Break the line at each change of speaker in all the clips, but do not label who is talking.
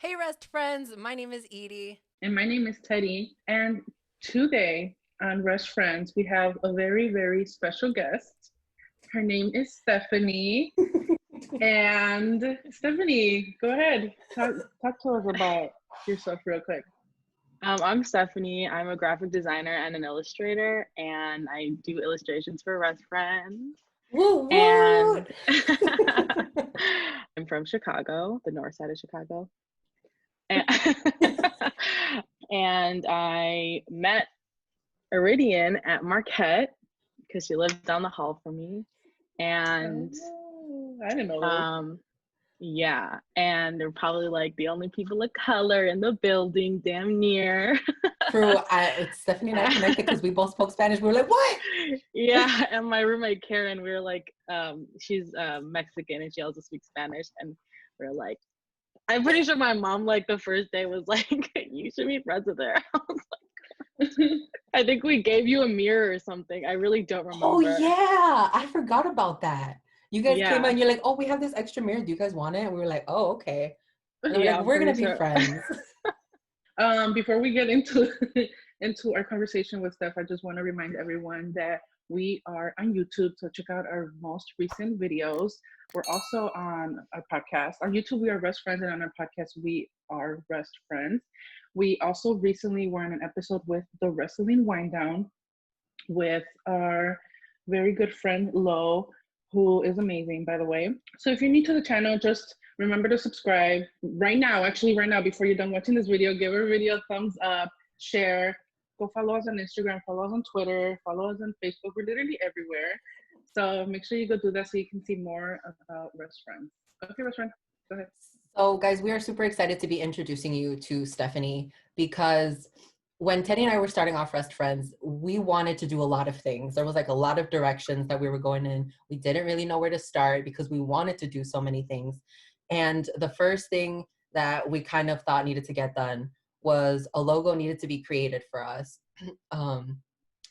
Hey, Rest Friends. My name is Edie.
And my name is Teddy. And today on Wrestfriends, we have a very, very special guest. Her name is Stephanie. And Stephanie, go ahead. Talk to us about yourself real quick.
I'm Stephanie. I'm a graphic designer and an illustrator, and I do illustrations for Wrestfriends.
Woo woo!
And I'm from Chicago, the north side of Chicago. And, and I met Iridian at Marquette because she lives down the hall from me. And
I didn't know that.
Yeah, and they're probably like the only people of color in the building, damn near.
True. Stephanie and I connected because we both spoke Spanish. We were like, what?
Yeah, and my roommate Karen, we were like, she's Mexican and she also speaks Spanish, and we are like, I'm pretty sure my mom like the first day was like, you should be friends with her. I was like, I think we gave you a mirror or something. I really don't remember.
Oh yeah, I forgot about that. You guys
Yeah.
came and you're like, oh, we have this extra mirror. Do you guys want it? And we were like, oh, okay. And
Yeah,
like, we're gonna be friends.
Before we get into into our conversation with Steph, I just want to remind everyone that we are on YouTube, so check out our most recent videos. We're also on our podcast. On YouTube, we are Rest Friends, and on our podcast, we are Rest Friends. We also recently were on an episode with the Wrestling Wind Down with our very good friend Lo, who is amazing, by the way. So if you're new to the channel, just remember to subscribe right now. Actually, right now, before you're done watching this video, give our video a thumbs up, share, go follow us on Instagram, follow us on Twitter, follow us on Facebook. We're literally everywhere. So make sure you go do that so you can see more about Wrestfriends. Okay, Wrestfriend, go ahead.
So, guys, we are super excited to be introducing you to Stephanie because when Teddy and I were starting off Wrestfriends, we wanted to do a lot of things. There was like a lot of directions that we were going in. We didn't really know where to start because we wanted to do so many things. And the first thing that we kind of thought needed to get done was a logo needed to be created for us.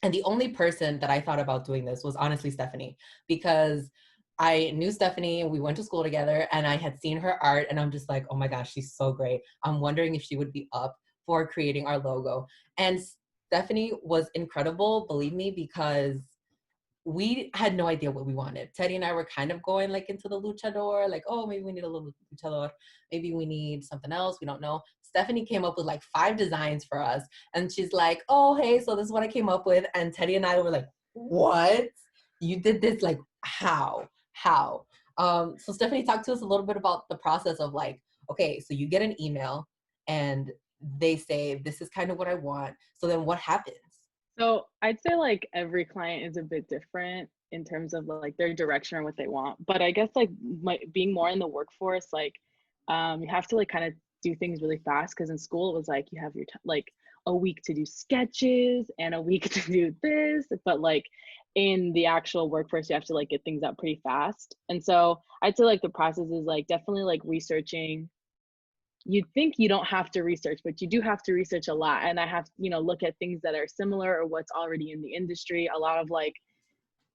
And the only person that I thought about doing this was honestly Stephanie, because I knew Stephanie, we went to school together, and I had seen her art, and I'm just like, oh my gosh, she's so great. I'm wondering if she would be up for creating our logo. And Stephanie was incredible, believe me, because we had no idea what we wanted. Teddy and I were kind of going like into the luchador, like, oh, maybe we need a little luchador. Maybe we need something else. We don't know. Stephanie came up with like 5 designs for us. And she's like, oh, hey, so this is what I came up with. And Teddy and I were like, what? You did this? Like, how? So Stephanie, talked to us a little bit about the process of like, okay, so you get an email and they say, this is kind of what I want. So then what happens?
So I'd say like every client is a bit different in terms of like their direction or what they want. But I guess like being more in the workforce, like you have to like kind of do things really fast because in school it was like you have your like a week to do sketches and a week to do this, but like in the actual workforce you have to like get things out pretty fast. And so I'd say like the process is like definitely like researching. You'd think you don't have to research, but you do have to research a lot. And I have, look at things that are similar or what's already in the industry. A lot of like,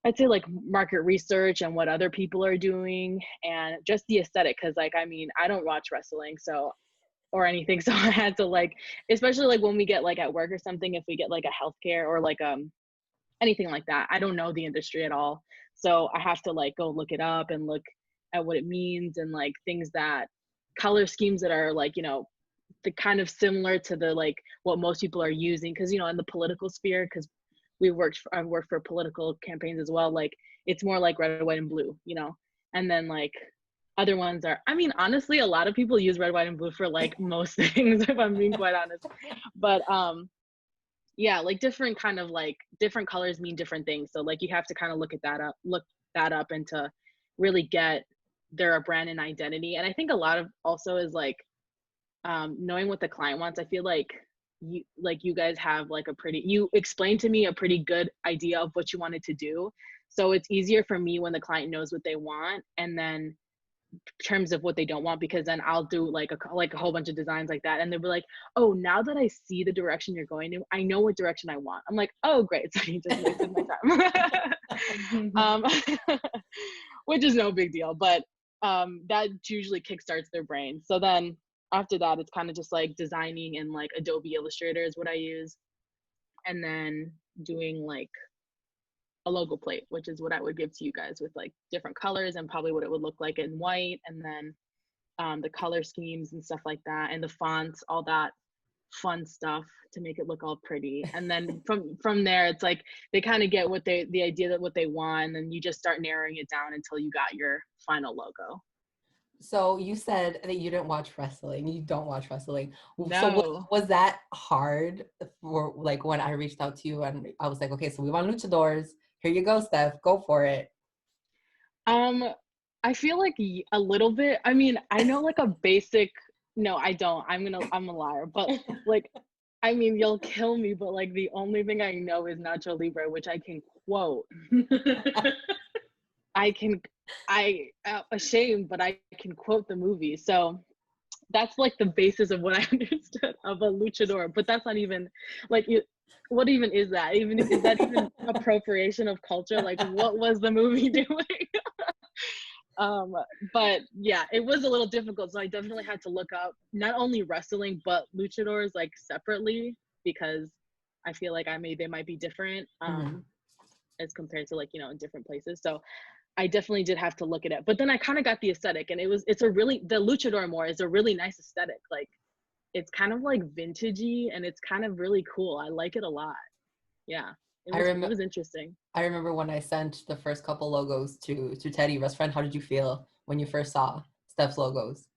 I'd say like market research and what other people are doing and just the aesthetic. Cause like, I mean, I don't watch wrestling, so, or anything. So I had to like, especially like when we get like at work or something, if we get like a healthcare or like, anything like that, I don't know the industry at all. So I have to like go look it up and look at what it means and like things that color schemes that are like the kind of similar to the like what most people are using because in the political sphere because I've worked for political campaigns as well, like it's more like red white and blue, and then like other ones are, I mean, honestly a lot of people use red white and blue for like most things if I'm being quite honest, but yeah, like different kind of like different colors mean different things, so like you have to kind of look that up and to really get their brand and identity. And I think a lot of also is like knowing what the client wants. I feel like you guys have like you explained to me a pretty good idea of what you wanted to do, so it's easier for me when the client knows what they want and then terms of what they don't want, because then I'll do like a whole bunch of designs like that and they'll be like, oh, now that I see the direction you're going to, I know what direction I want. I'm like, oh great, so you just wasted my time. Which is no big deal, but that usually kickstarts their brain. So then after that, it's kind of just like designing in like Adobe Illustrator is what I use. And then doing like a logo plate, which is what I would give to you guys with like different colors and probably what it would look like in white. And then the color schemes and stuff like that, and the fonts, all that fun stuff to make it look all pretty. And then from there, it's like they kind of get the idea that what they want, and you just start narrowing it down until you got your final logo.
So you said that you didn't watch wrestling. You don't watch wrestling. So
No.
was that hard for like when I reached out to you and I was like, okay, so we want luchadors. Here you go, Steph. Go for it.
I feel like a little bit. I mean, I know like a basic. No, I don't. I'm a liar. But like, I mean, you'll kill me. But like, the only thing I know is Nacho Libre, which I can quote. Ashamed, but I can quote the movie. So that's like the basis of what I understood of a luchador. But that's not even like what even is that? Even is that even appropriation of culture? Like, what was the movie doing? But yeah, it was a little difficult. So I definitely had to look up not only wrestling but luchadors like separately, because I feel like they might be different as compared to like, in different places. So I definitely did have to look at it. But then I kind of got the aesthetic, and the luchador more is a really nice aesthetic. Like, it's kind of like vintagey, and it's kind of really cool. I like it a lot. Yeah, it was interesting.
I remember when I sent the first couple logos to Teddy, Wrestfriend. How did you feel when you first saw Steph's logos?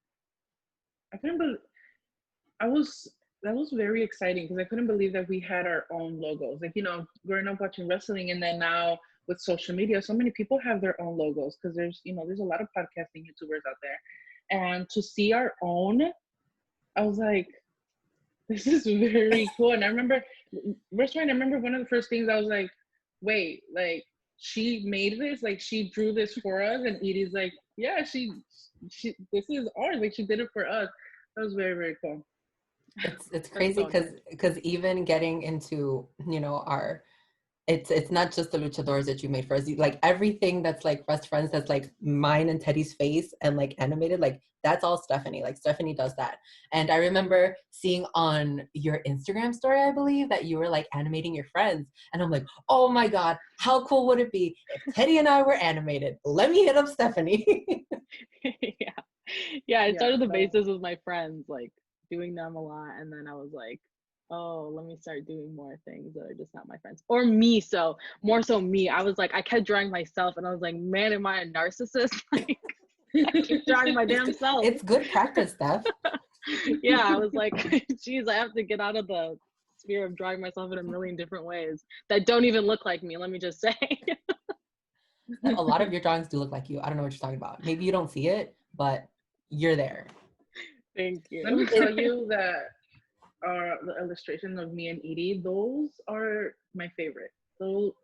I couldn't believe that was very exciting because I couldn't believe that we had our own logos. Like, growing up watching wrestling, and then now with social media, so many people have their own logos because there's a lot of podcasting YouTubers out there. And to see our own, I was like, this is very cool. And I remember one of the first things I was like, wait, like she made this, like she drew this for us, and Edie's like, yeah, she this is ours, like she did it for us. That was very, very cool.
It's crazy because even getting into our it's not just the luchadors that you made for us. Like everything that's like Wrestfriends, that's like mine and Teddy's face and like animated, like that's all Stephanie. Like Stephanie does that. And I remember seeing on your Instagram story, I believe, that you were like animating your friends. And I'm like, oh my God, how cool would it be if Teddy and I were animated? Let me hit up Stephanie.
Yeah. I started the basis with my friends, like doing them a lot, and then I was like, oh, let me start doing more things that are just not my friends or me. So more so me. I was like, I kept drawing myself, and I was like, man, am I a narcissist? Like, I keep drawing my damn self.
It's good practice, Steph.
Yeah, I was like, geez, I have to get out of the sphere of drawing myself in a million different ways that don't even look like me. Let me just say.
A lot of your drawings do look like you. I don't know what you're talking about. Maybe you don't see it, but you're there.
Thank you.
Let me tell you that the illustration of me and Edie, those are my favorite. So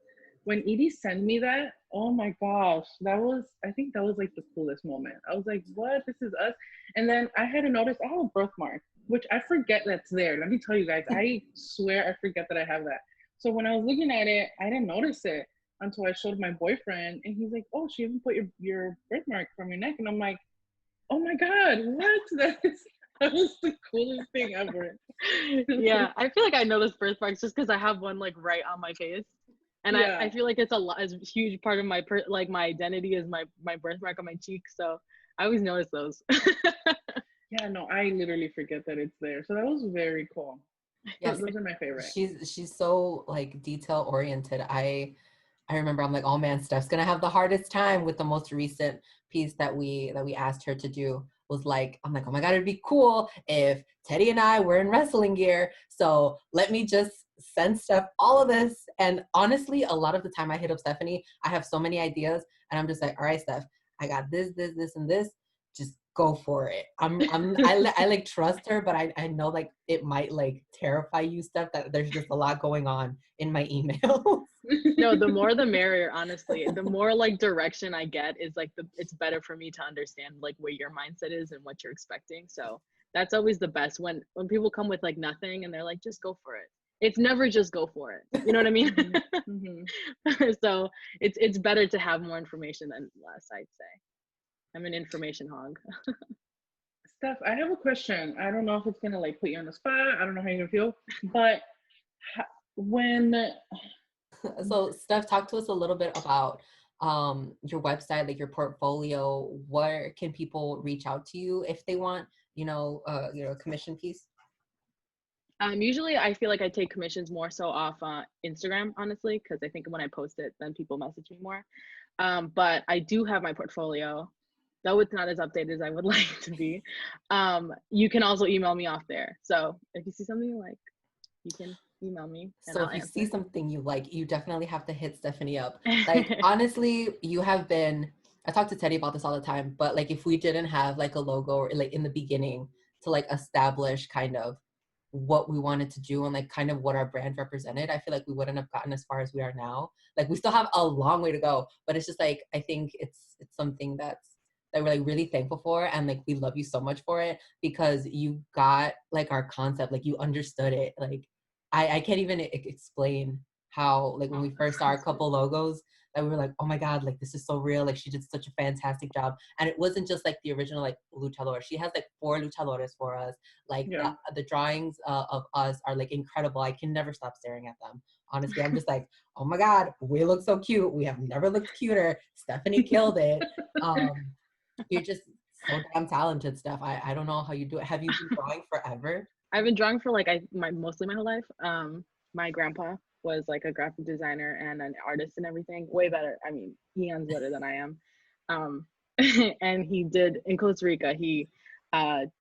when Edie sent me that, oh my gosh, I think that was like the coolest moment. I was like, what? This is us. And then I had to notice I have a birthmark, which I forget that's there. Let me tell you guys, I swear I forget that I have that. So when I was looking at it, I didn't notice it until I showed my boyfriend, and he's like, oh, she even put your birthmark from your neck. And I'm like, oh my God, what? That was the coolest thing ever.
Yeah, I feel like I know this birthmark just because I have one like right on my face, and yeah. I feel like it's a huge part of my my identity is my birthmark on my cheek. So I always notice those.
Yeah, no, I literally forget that it's there. So that was very cool. Yes, those are my favorite.
She's so like detail oriented. I remember I'm like, oh man, Steph's gonna have the hardest time with the most recent piece that we asked her to do. Was like, I'm like, oh my God, it'd be cool if Teddy and I were in wrestling gear. So let me just send Steph all of this. And honestly, a lot of the time I hit up Stephanie, I have so many ideas, and I'm just like, all right, Steph, I got this, and this. Just go for it. I like trust her, but I know like it might like terrify you, Steph, that there's just a lot going on in my emails.
No, the more the merrier, honestly. The more like direction I get is like it's better for me to understand like where your mindset is and what you're expecting. So that's always the best when people come with like nothing and they're like, just go for it. It's never just go for it. You know what I mean? Mm-hmm. So it's better to have more information than less, I'd say. I'm an information hog.
Steph, I have a question. I don't know if it's gonna like put you on the spot. I don't know how you're gonna feel, but when
So Steph, talk to us a little bit about your website, like your portfolio. Where can people reach out to you if they want, a commission piece?
Usually I feel like I take commissions more so off Instagram, honestly, because I think when I post it, then people message me more. But I do have my portfolio, though it's not as updated as I would like to be. You can also email me off there. So if you see something you like, you can email me and
So
I'll
if you
answer.
see something you like, you definitely have to hit Stephanie up. Like, honestly, you have been, I talk to Teddy about this all the time, but like if we didn't have like a logo or like in the beginning to like establish kind of what we wanted to do and like kind of what our brand represented, I feel like we wouldn't have gotten as far as we are now. Like we still have a long way to go, but it's just like, I think it's something that we're like really thankful for. And like, we love you so much for it because you got like our concept, like you understood it. Like I can't even explain how, like when we first saw our couple logos that we were like, oh my God, like this is so real. Like she did such a fantastic job. And it wasn't just like the original like luchador. She has like 4 luchadores for us. Like
yeah,
the drawings of us are like incredible. I can never stop staring at them. Honestly, I'm just like, oh my God, we look so cute. We have never looked cuter. Stephanie killed it. You're just so damn talented, Steph. I don't know how you do it. Have you been drawing forever?
I've been drawing for like mostly my whole life. My grandpa was like a graphic designer and an artist and everything. Way better. I mean, eons better than I am. Um, and he did in Costa Rica. He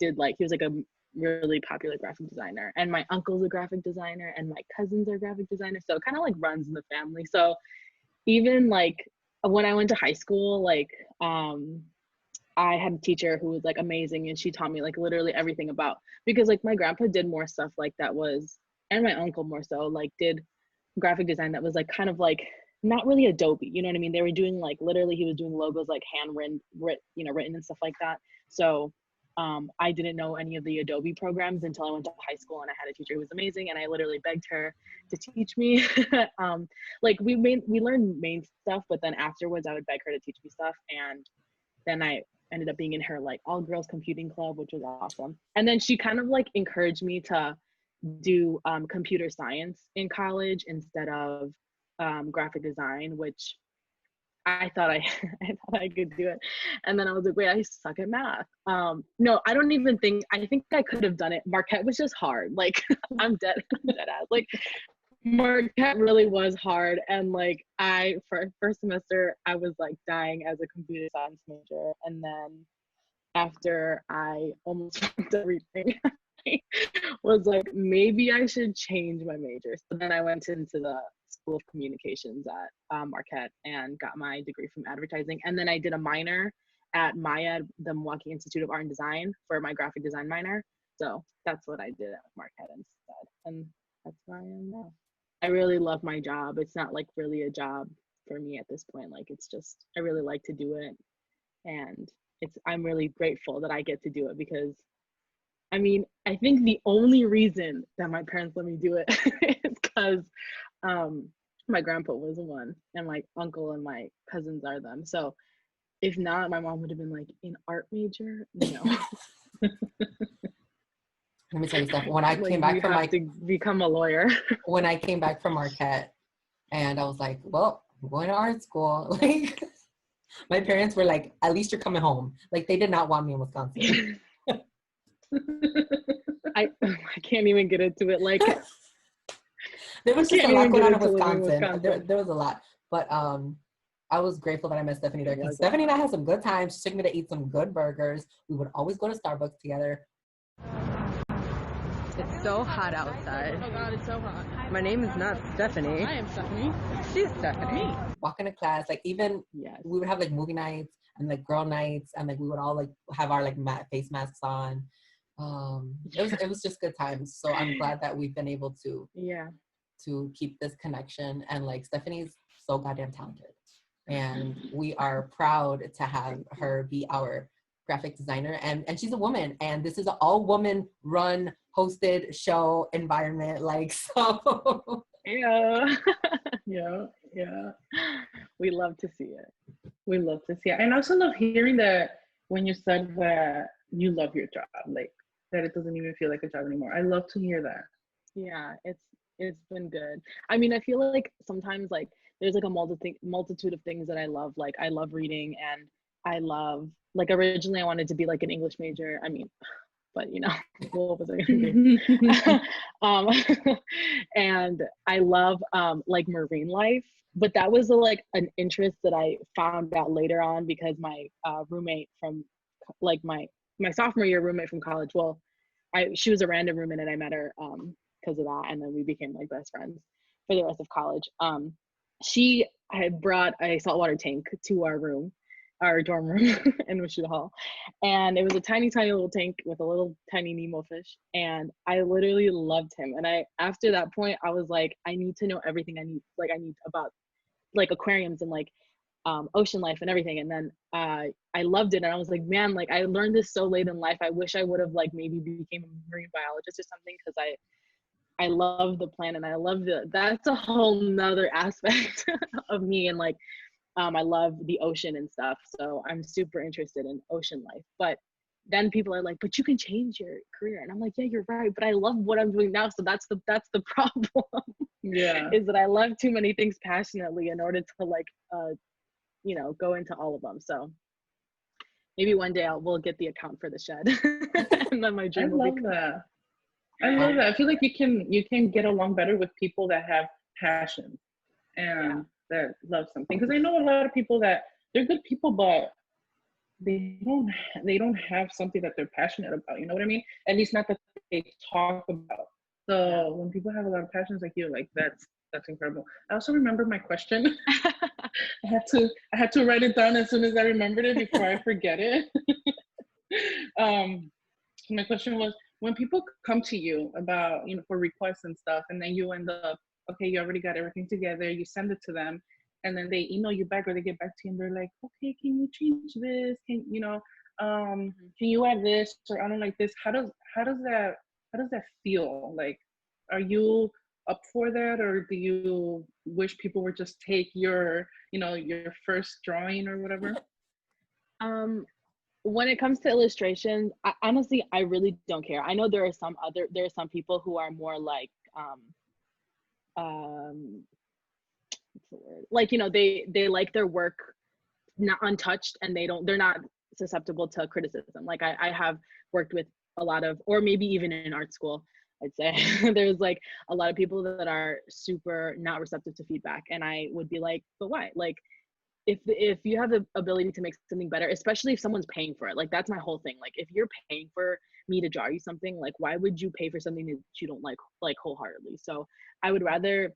did like he was like a really popular graphic designer. And my uncle's a graphic designer, and my cousins are graphic designers. So it kind of like runs in the family. So even like when I went to high school, like I had a teacher who was like amazing, and she taught me like literally everything about, because like my grandpa did more stuff like that was, and my uncle more so like did graphic design that was like kind of like not really Adobe, you know what I mean? They were doing like literally he was doing logos like handwritten, written and stuff like that. So I didn't know any of the Adobe programs until I went to high school, and I had a teacher who was amazing, and I literally begged her to teach me. Like we learned main stuff, but then afterwards I would beg her to teach me stuff, and then I ended up being in her like all girls computing club, which was awesome. And then she kind of like encouraged me to do computer science in college instead of graphic design, which I thought I thought I could do it. And then I was like, wait, I suck at math. No, I don't even think, I think I could have done it. Marquette was just hard. Like I'm dead ass. Like Marquette really was hard. And like for first semester, I was like dying as a computer science major. And then after I almost fucked everything, I was like, maybe I should change my major. So then I went into the School of Communications at Marquette and got my degree from advertising. And then I did a minor at MIA, the Milwaukee Institute of Art and Design, for my graphic design minor. So that's what I did at Marquette instead. And that's where I am now. I really love my job. It's not like really a job for me at this point. Like it's just, I really like to do it. And I'm really grateful that I get to do it, because I mean, I think the only reason that my parents let me do it is because my grandpa was the one, and my uncle and my cousins are them. So if not, my mom would have been like, an art major? No.
Let me tell you, Steph, when I
Like
came back
you
from
have to become a lawyer.
when I came back from Marquette, and I was like, well, I'm going to art school. Like, my parents were like, at least you're coming home. Like, they did not want me in Wisconsin.
I can't even get into it. Like,
there was just a
can't
lot
even
going
get
on in
into living in
Wisconsin.
Wisconsin.
There was a lot. But I was grateful that I met Stephanie there,
It
because
was a
Stephanie and I
lot.
had some good times. She took me to eat some good burgers. We would always go to Starbucks together.
It's so hot outside.
Oh God, it's so hot.
My name is not Stephanie.
I am Stephanie.
She's Stephanie.
Walking to class, like even
Yes.
we would have like movie nights and like girl nights, and like we would all like have our like face masks on. It was just good times. So I'm glad that we've been able to keep this connection. And like Stephanie's so goddamn talented, and we are proud to have her be our graphic designer. And she's a woman, and this is an all woman run hosted show environment. Like, so
Yeah.
yeah.
We love to see it.
We love to see it. And I also love hearing that when you said that you love your job, like that it doesn't even feel like a job anymore. I love to hear that.
Yeah, it's been good. I mean, I feel like sometimes like there's like a multitude of things that I love. Like I love reading, and I love, like, originally I wanted to be like an English major. I mean, but you know, what was I gonna do? um, and I love like marine life, but that was like an interest that I found out later on because my roommate from like my sophomore year roommate from college. Well, she was a random roommate and I met her because of that, and then we became like best friends for the rest of college. She had brought a saltwater tank to our dorm room in Wichita Hall, and it was a tiny, tiny little tank with a little tiny Nemo fish, and I literally loved him. And I, after that point, I was like, I need to know everything I need about like aquariums and like ocean life and everything. And then I loved it, and I was like, man, like I learned this so late in life. I wish I would have like maybe became a marine biologist or something, because I love the planet, and I love that's a whole nother aspect of me. And like I love the ocean and stuff, so I'm super interested in ocean life. But then people are like, but you can change your career, and I'm like, yeah, you're right, but I love what I'm doing now. So that's the problem.
Yeah.
Is that I love too many things passionately in order to like go into all of them. So maybe one day we'll get the account for the shed, and then my
I
dream will
love
be.
that. I love that. I feel like you can get along better with people that have passion
Yeah.
and that love something. Because I know a lot of people that they're good people, but they don't have something that they're passionate about. You know what I mean? At least not that they talk about. So when people have a lot of passions like you, like that's incredible. I also remember my question. I had to write it down as soon as I remembered it before I forget it. um, my question was, when people come to you about, for requests and stuff, and then you end up, okay, you already got everything together, you send it to them, and then they email you back or they get back to you and they're like, okay, can you change this? Can you add this? Or I don't like this. How does that feel? Like, are you up for that, or do you wish people would just take your first drawing or whatever?
When it comes to illustrations, honestly, I really don't care. I know there are some people who are more like what's the word? Like, they like their work not untouched, and they're not susceptible to criticism. Like I have worked with a lot of, or maybe even in art school, I'd say there's like a lot of people that are super not receptive to feedback, and I would be like, but why? Like, if you have the ability to make something better, especially if someone's paying for it, like that's my whole thing. Like, if you're paying for me to draw you something, like why would you pay for something that you don't like wholeheartedly? So I would rather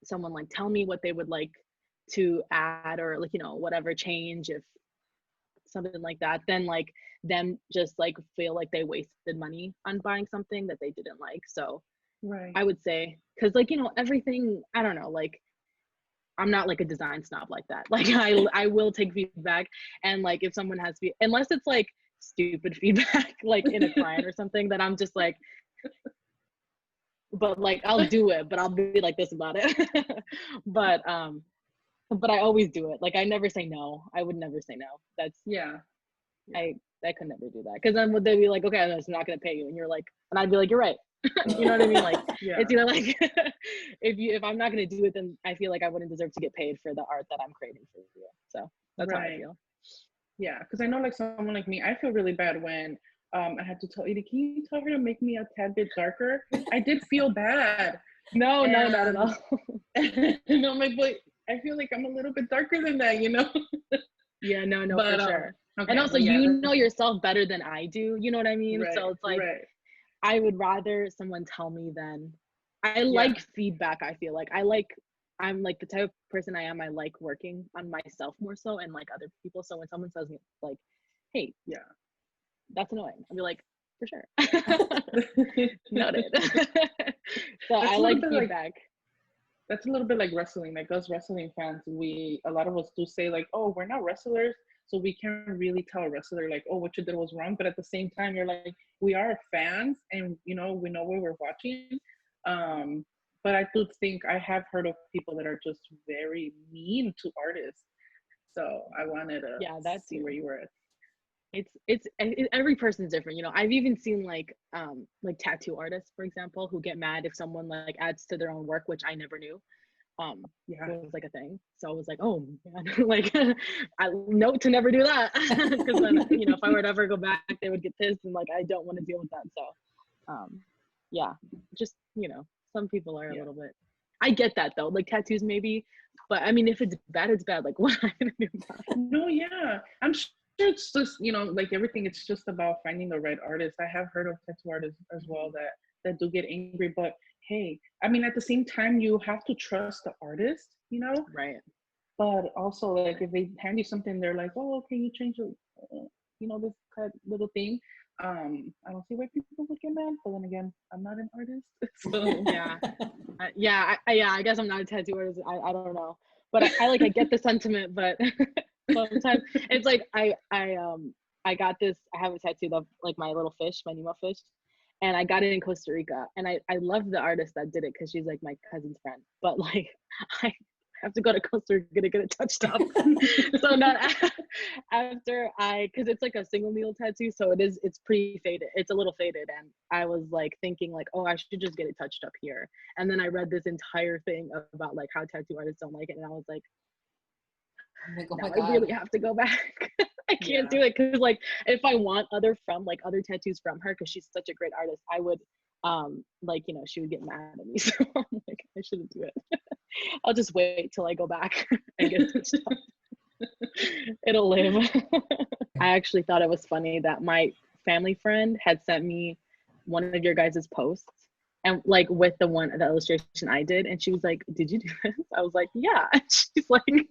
someone like tell me what they would like to add, or like whatever change, if something like that, then like them just like feel like they wasted money on buying something that they didn't like. So
Right.
I would say, because like everything, I don't know, like I'm not like a design snob like that. Like I will take feedback, and like if someone has unless it's like stupid feedback like in a client or something, that I'm just like, but like I'll do it, but I'll be like this about it. but I always do it. Like I never say no. I would never say no. That's
Yeah.
I could never do that, because then would they be like, okay, I'm just not gonna pay you, and you're like, and I'd be like, you're right. You know what I mean? Like
Yeah.
it's like if I'm not gonna do it, then I feel like I wouldn't deserve to get paid for the art that I'm creating for you. So that's how I feel.
Yeah, because I know like someone like me, I feel really bad when I had to tell Edie, can you tell her to make me a tad bit darker? I did feel bad.
No, not at all.
And I'm like, but I feel like I'm a little bit darker than that,
Yeah, no,
But,
for sure.
Okay,
And also,
well, yeah,
you know yourself better than I do. You know what I mean?
right,
So it's like,
right.
I would rather someone tell me than I like feedback. I feel like I'm like the type of person I am. I like working on myself more so, and like other people. So when someone says me like, hey,
Yeah,
that's annoying, I'll be like, for sure. Noted. So
that's
I
a
like
little bit
feedback.
that's a little bit like wrestling. Like us wrestling fans, a lot of us do say like, oh, we're not wrestlers, so we can't really tell a wrestler like, oh, what you did was wrong. But at the same time, you're like, we are fans, and we know what we're watching. But I do think I have heard of people that are just very mean to artists. So I wanted to see where you were at.
Every person's different, you know. I've even seen like tattoo artists, for example, who get mad if someone like adds to their own work, which I never knew
Yeah.
was like a thing. So I was like, oh man, like I note to never do that, because then, you know, if I were to ever go back, they would get pissed, and like I don't want to deal with that. So yeah, just, you know, some people are a little bit, I get that though, like tattoos maybe, but I mean, if it's bad, it's bad. Like what am I gonna do about it?
No, yeah, I'm sure it's just, you know, like everything, it's just about finding the right artist. I have heard of tattoo artists as well that do get angry, but hey, I mean, at the same time, you have to trust the artist, you know.
Right.
But also, like, if they hand you something, they're like, oh, can you change your, you know, this kind little thing. I don't see why people would get mad, but then again, I'm not an artist, so
Yeah. I guess I'm not a tattoo artist. I don't know, but I get the sentiment, but sometimes it's like I got this. I have a tattoo of like my little fish, my Nemo fish, and I got it in Costa Rica. And I love the artist that did it because she's like my cousin's friend. But like I have to go to Costa Rica to get it touched up. So not after because it's like a single needle tattoo, so it's pretty faded. It's a little faded, and I was like thinking like, oh, I should just get it touched up here. And then I read this entire thing about like how tattoo artists don't like it, and I was like,
oh my
now
God.
I really have to go back. I can't do it, because like if I want other tattoos from her, because she's such a great artist, I would like, you know, she would get mad at me. So I'm like, I shouldn't do it. I'll just wait till I go back and get touched up. It'll live. I actually thought it was funny that my family friend had sent me one of your guys' posts, and like with the illustration I did, and she was like, did you do this? I was like, yeah. And she's like,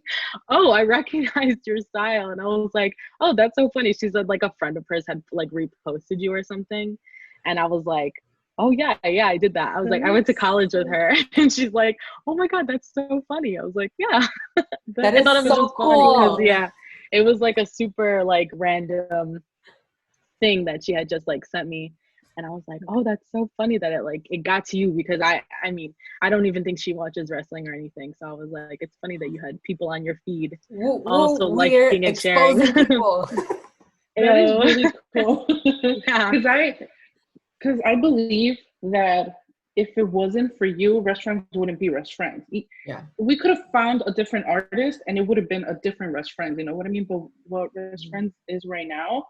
oh, I recognized your style. And I was like, oh, that's so funny. She said like a friend of hers had like reposted you or something, and I was like, oh yeah, I did that. I was like, I went to college with her. And she's like, oh my God, that's so funny. I was like, yeah.
That
I
is
thought it was
so
just funny
cool.
because it was like a super like random thing that she had just like sent me. And I was like, oh, that's so funny that it got to you, because I mean, I don't even think she watches wrestling or anything. So I was like, it's funny that you had people on your feed also
we're
liking and sharing.
exposing people.
that is really cool.
Yeah.
Because I believe that if it wasn't for you, Wrestfriends wouldn't be Wrestfriends.
Yeah.
We could have found a different artist and it would have been a different Wrestfriends, you know what I mean? But what Wrestfriends is right now,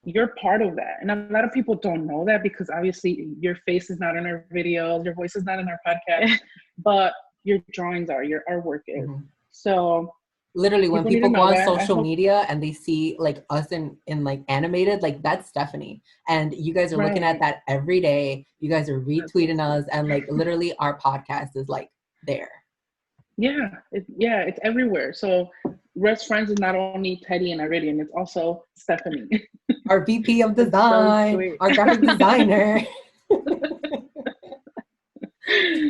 you're part of that. And a lot of people don't know that, because obviously your face is not in our videos, your voice is not in our podcast, but your drawings are, your artwork is.
Mm-hmm.
So
literally when people go on
that,
social media and they see like us in like animated, like that's Stephanie, and you guys are looking at that every day. You guys are retweeting us, and like literally our podcast is like there.
It's everywhere. So Wrestfriends is not only Teddy and Iridian, it's also Stephanie,
our VP of design, our graphic designer.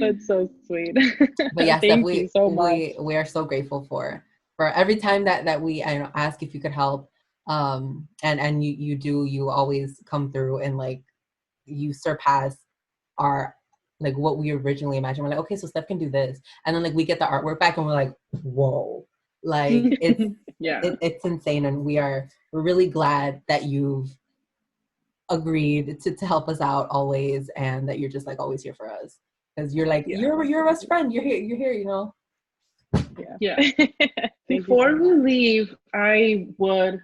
That's so sweet.
But yes,
Thank you so much.
We are so grateful for every time that we ask if you could help, and you always come through, and like you surpass our like what we originally imagined. We're like, okay, so Steph can do this, and then like we get the artwork back and we're like, whoa, like it's it's insane. And we're really glad that you've agreed to help us out always, and that you're just like always here for us, because you're like you're a best friend. You're here, you know.
Before we leave, I would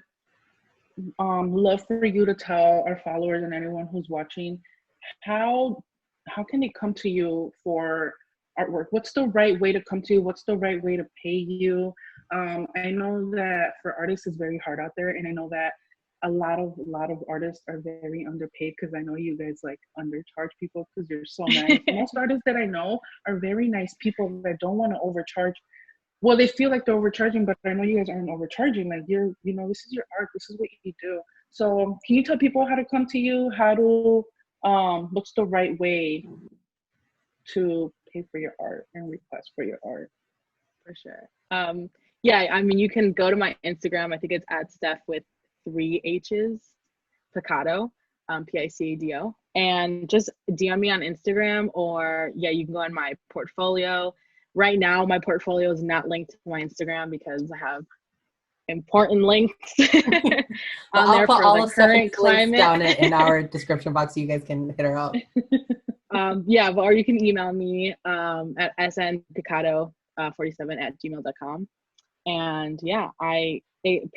love for you to tell our followers and anyone who's watching how can they come to you for artwork? What's the right way to come to you? What's the right way to pay you? I know that for artists it's very hard out there, and I know that a lot of artists are very underpaid, because I know you guys like undercharge people because you're so nice. Most artists that I know are very nice people that don't want to overcharge. Well, they feel like they're overcharging, but I know you guys aren't overcharging. Like this is your art. This is what you do. So can you tell people how to come to you? How to, what's the right way to pay for your art and request for your art?
For sure. Yeah, I mean, you can go to my Instagram. I think it's @Steph with 3 H's, Picado, Picado, and just DM me on Instagram, or you can go on my portfolio. Right now, my portfolio is not linked to my Instagram because I have important links
Well,
on
I'll
there
put
for
all
the
of Stephanie's
current
links
climate.
down in our description box so you guys can hit her up.
Yeah, or you can email me at snpicado47@gmail.com. And yeah,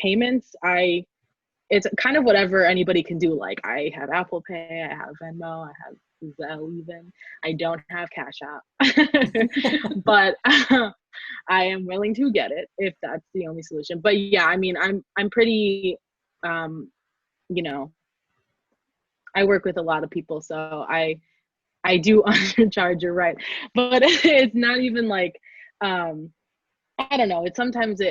payments, it's kind of whatever anybody can do. Like I have Apple Pay, I have Venmo, I have Zelle even. I don't have Cash App, but I am willing to get it if that's the only solution. But yeah, I mean, I'm pretty, you know, I work with a lot of people, so I do undercharge, you're right. But it's not even like, I don't know. It's sometimes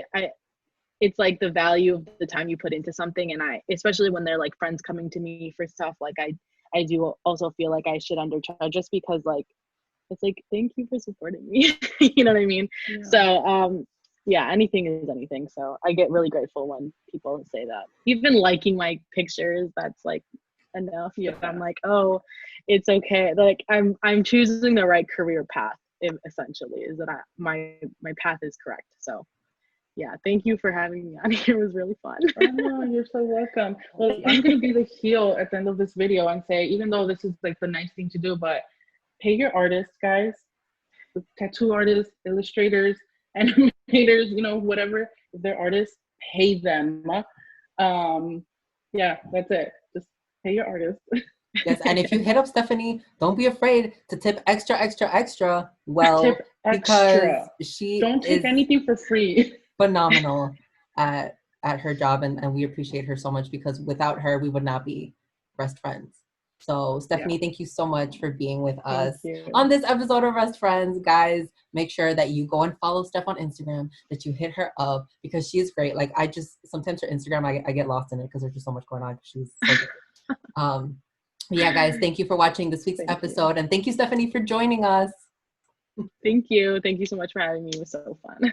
it's like the value of the time you put into something, and especially when they're like friends coming to me for stuff, like I do also feel like I should undercharge just because like it's like thank you for supporting me. You know what I mean?
Yeah.
So yeah, anything is anything. So I get really grateful when people say that. Even liking my pictures, that's like enough.
Yeah.
But I'm like, oh, it's okay. Like I'm choosing the right career path. Essentially, is that my path is correct. So yeah, thank you for having me on here. It was really fun.
Oh, no, you're so welcome. Well, I'm going to be the heel at the end of this video and say, even though this is like the nice thing to do, but pay your artists, guys, tattoo artists, illustrators, animators, you know, whatever. If they're artists, pay them. Yeah, that's it. Just pay your artists.
Yes, and if you hit up Stephanie, don't be afraid to tip extra well,
Tip
because
extra.
she
Don't take
is
anything for free.
phenomenal at her job, and we appreciate her so much because without her, we would not be Rest Friends. So Stephanie, thank you so much for being with us on this episode of Rest Friends. Guys, make sure that you go and follow Steph on Instagram, that you hit her up because she is great. Like I just, sometimes her Instagram, I get lost in it because there's just so much going on. She's so good. Yeah, guys, thank you for watching this week's episode. And thank you, Stephanie, for joining us.
Thank you. Thank you so much for having me. It was so fun.